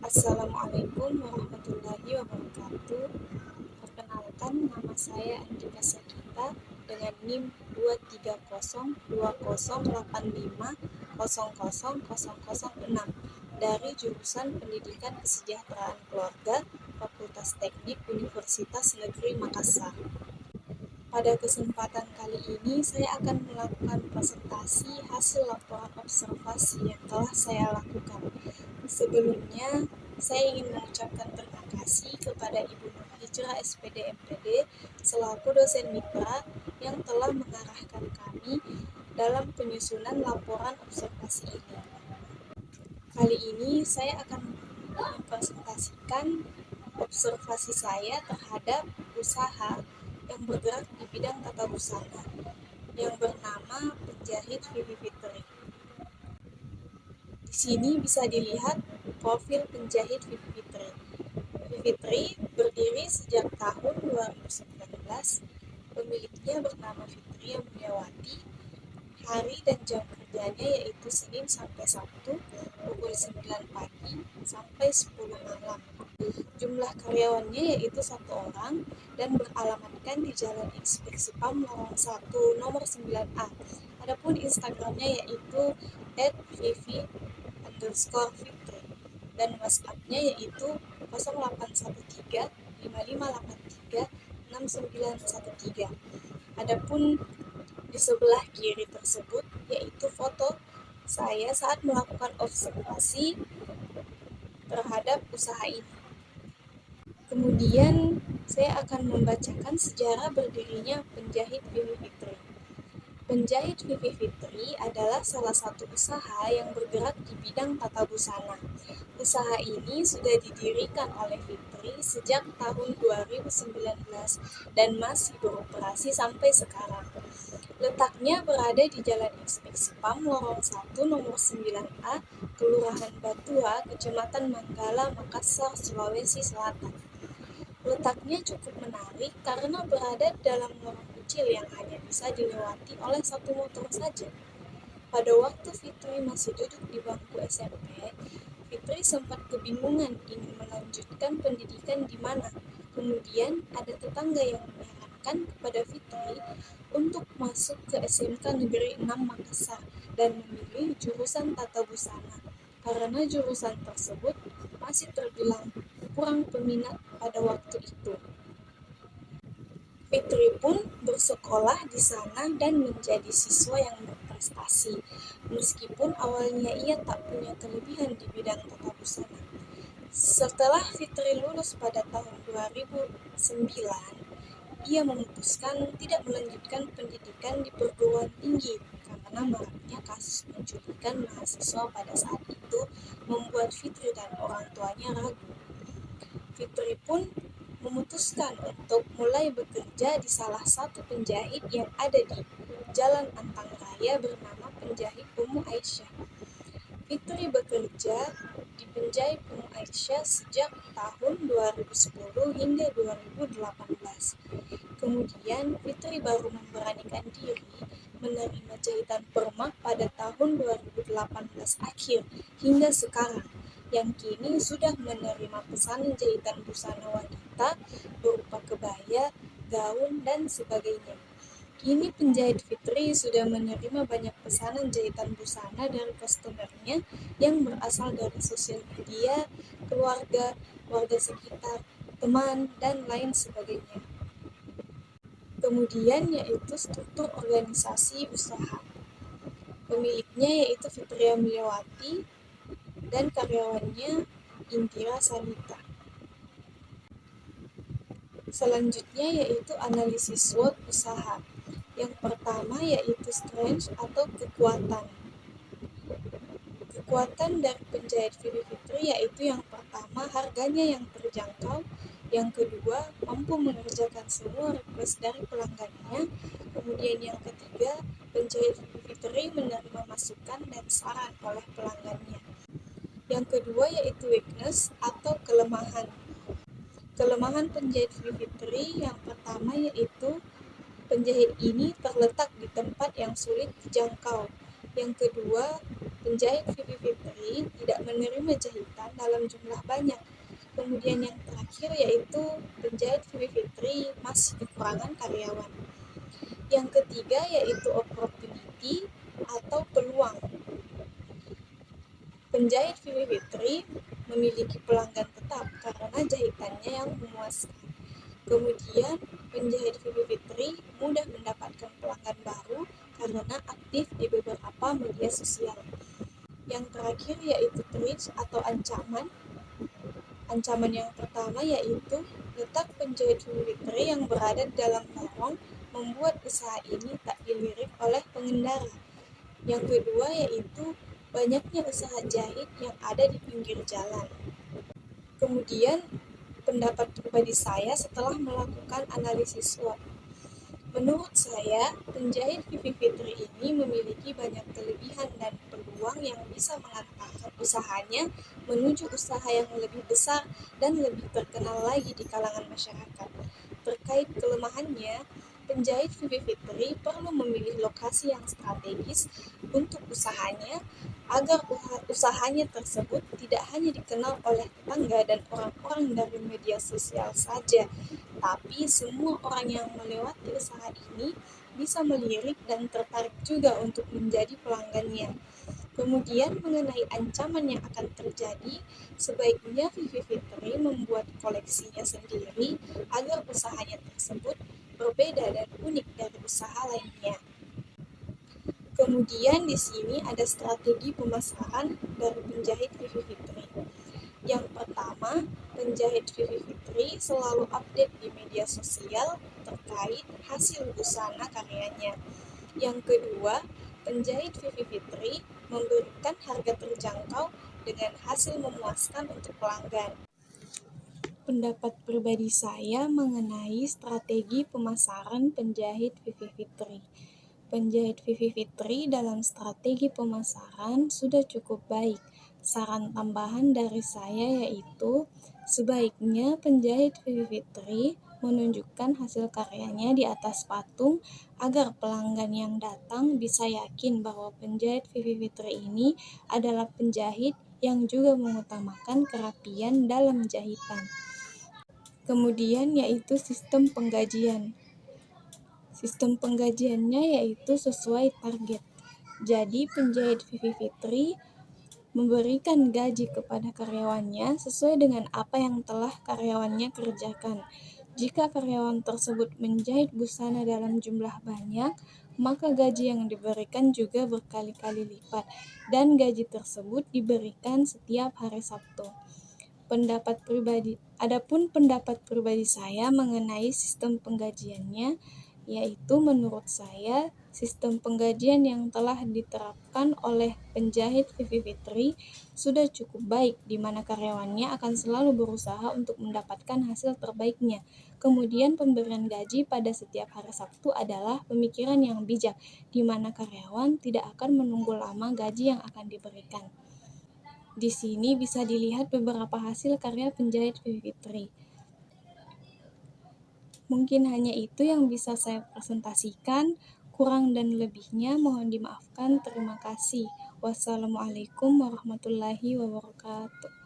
Assalamualaikum warahmatullahi wabarakatuh. Perkenalkan, nama saya Andika Sakita dengan NIM 2302085000006 dari jurusan Pendidikan Kesejahteraan Keluarga, Fakultas Teknik Universitas Negeri Makassar. Pada kesempatan kali ini, saya akan melakukan presentasi hasil laporan observasi yang telah saya lakukan. Sebelumnya, saya ingin mengucapkan terima kasih kepada Ibu Nur Hijrah SPD MPD selaku dosen MIPA yang telah mengarahkan kami dalam penyusunan laporan observasi ini. Kali ini saya akan mempresentasikan observasi saya terhadap usaha yang bergerak di bidang tata busana yang bernama Penjahit Vivi Fitri. Di sini bisa dilihat profil penjahit Vivi Fitri. Vivi Fitri berdiri sejak tahun 2019. Pemiliknya bernama Fitria Mulyawati. Hari dan jam kerjanya yaitu Senin sampai Sabtu pukul 9 pagi sampai 10 malam. Jumlah karyawannya yaitu 1 orang dan beralamatkan di Jalan Inspeksi PAM Lorong 1 nomor 9A. Adapun Instagramnya yaitu @vivi_fitri dan WhatsAppnya yaitu 0813 5583 6913. Adapun di sebelah kiri tersebut yaitu foto saya saat melakukan observasi terhadap usaha ini. Kemudian saya akan membacakan sejarah berdirinya Penjahit Vivi Fitri. Penjahit Vivi Fitri adalah salah satu usaha yang bergerak di bidang tata busana. Usaha ini sudah didirikan oleh Fitri sejak tahun 2019 dan masih beroperasi sampai sekarang. Letaknya berada di Jalan Inspeksi PAM Lorong 1 nomor 9A, Kelurahan Batua, Kecamatan Manggala, Makassar, Sulawesi Selatan. Letaknya cukup menarik karena berada dalam lorong kecil yang hanya bisa dilewati oleh satu motor saja. Pada waktu Fitri masih duduk di bangku SMP, Fitri sempat kebingungan ingin melanjutkan pendidikan di mana. Kemudian ada tetangga yang menyarankan kepada Fitri untuk masuk ke SMK Negeri 6 Makassar dan memilih jurusan tata busana karena jurusan tersebut masih terbilang kurang peminat pada waktu itu. Fitri pun bersekolah di sana dan menjadi siswa yang berprestasi, meskipun awalnya ia tak punya kelebihan di bidang tata busana. Setelah Fitri lulus pada tahun 2009, ia memutuskan tidak melanjutkan pendidikan di perguruan tinggi karena maraknya kasus penculikan mahasiswa pada saat itu membuat Fitri dan orang tuanya ragu. Fitri pun memutuskan untuk mulai bekerja di salah satu penjahit yang ada di Jalan Antang Raya bernama Penjahit Umu Aisyah. Fitri bekerja di Penjahit Umu Aisyah sejak tahun 2010 hingga 2018. Kemudian Fitri baru memberanikan diri menerima jahitan permak pada tahun 2018 akhir hingga sekarang, yang kini sudah menerima pesanan jahitan busana wanita berupa kebaya, gaun, dan sebagainya. Kini penjahit Fitri sudah menerima banyak pesanan jahitan busana dari customernya yang berasal dari sosial media, keluarga, warga sekitar, teman, dan lain sebagainya. Kemudian yaitu struktur organisasi usaha. Pemiliknya yaitu Fitria Mulyawati dan karyawannya Indira Sanita. Selanjutnya yaitu analisis SWOT usaha. Yang pertama yaitu strength atau kekuatan. Kekuatan dari penjahit Vivi Fitri yaitu yang pertama harganya yang terjangkau, yang kedua mampu mengerjakan semua request dari pelanggannya, kemudian yang ketiga penjahit Vivi Fitri menerima masukan dan saran oleh pelanggannya. Yang kedua yaitu weakness atau kelemahan. Kelemahan penjahit Vivi Fitri yang pertama yaitu penjahit ini terletak di tempat yang sulit dijangkau. Yang kedua, penjahit Vivi Fitri tidak menerima jahitan dalam jumlah banyak. Kemudian yang terakhir yaitu penjahit Vivi Fitri masih kekurangan karyawan. Yang ketiga yaitu opportunity atau peluang. Penjahit Vivi Fitri memiliki pelanggan tetap karena jahitannya yang memuaskan. Kemudian, penjahit Vivi Fitri mudah mendapatkan pelanggan baru karena aktif di beberapa media sosial. Yang terakhir yaitu threat atau ancaman. Ancaman yang pertama yaitu letak penjahit Vivi Fitri yang berada dalam lorong membuat usaha ini tak dilirik oleh pengendara. Yang kedua yaitu banyaknya usaha jahit yang ada di pinggir jalan. Kemudian, pendapat pribadi saya setelah melakukan analisis SWOT. Menurut saya, penjahit Vivi Fitri ini memiliki banyak kelebihan dan peluang yang bisa mengantarkan usahanya menuju usaha yang lebih besar dan lebih terkenal lagi di kalangan masyarakat. Terkait kelemahannya, penjahit Vivi Fitri perlu memilih lokasi yang strategis untuk usahanya agar usahanya tersebut tidak hanya dikenal oleh tetangga dan orang-orang dari media sosial saja, tapi semua orang yang melewati usaha ini bisa melirik dan tertarik juga untuk menjadi pelanggannya. Kemudian mengenai ancaman yang akan terjadi, sebaiknya Vivi Fitri membuat koleksinya sendiri agar usahanya tersebut berbeda dan unik dari usaha lainnya. Kemudian di sini ada strategi pemasaran dari penjahit Vivi Fitri. Yang pertama, penjahit Vivi Fitri selalu update di media sosial terkait hasil busana karyanya. Yang kedua, penjahit Vivi Fitri memberikan harga terjangkau dengan hasil memuaskan untuk pelanggan. Pendapat pribadi saya mengenai strategi pemasaran penjahit Vivi Fitri. Penjahit Vivi Fitri dalam strategi pemasaran sudah cukup baik. Saran tambahan dari saya yaitu sebaiknya penjahit Vivi Fitri menunjukkan hasil karyanya di atas patung agar pelanggan yang datang bisa yakin bahwa penjahit Vivi Fitri ini adalah penjahit yang juga mengutamakan kerapian dalam jahitan. Kemudian yaitu sistem penggajian. Sistem penggajiannya yaitu sesuai target. Jadi penjahit Vivi Fitri memberikan gaji kepada karyawannya sesuai dengan apa yang telah karyawannya kerjakan. Jika karyawan tersebut menjahit busana dalam jumlah banyak, maka gaji yang diberikan juga berkali-kali lipat dan gaji tersebut diberikan setiap hari Sabtu. Adapun pendapat pribadi saya mengenai sistem penggajiannya, yaitu menurut saya sistem penggajian yang telah diterapkan oleh penjahit Vivi Fitri sudah cukup baik, di mana karyawannya akan selalu berusaha untuk mendapatkan hasil terbaiknya. Kemudian pemberian gaji pada setiap hari Sabtu adalah pemikiran yang bijak, di mana karyawan tidak akan menunggu lama gaji yang akan diberikan. Di sini bisa dilihat beberapa hasil karya penjahit Vivi Fitri. Mungkin hanya itu yang bisa saya presentasikan. Kurang dan lebihnya mohon dimaafkan. Terima kasih. Wassalamualaikum warahmatullahi wabarakatuh.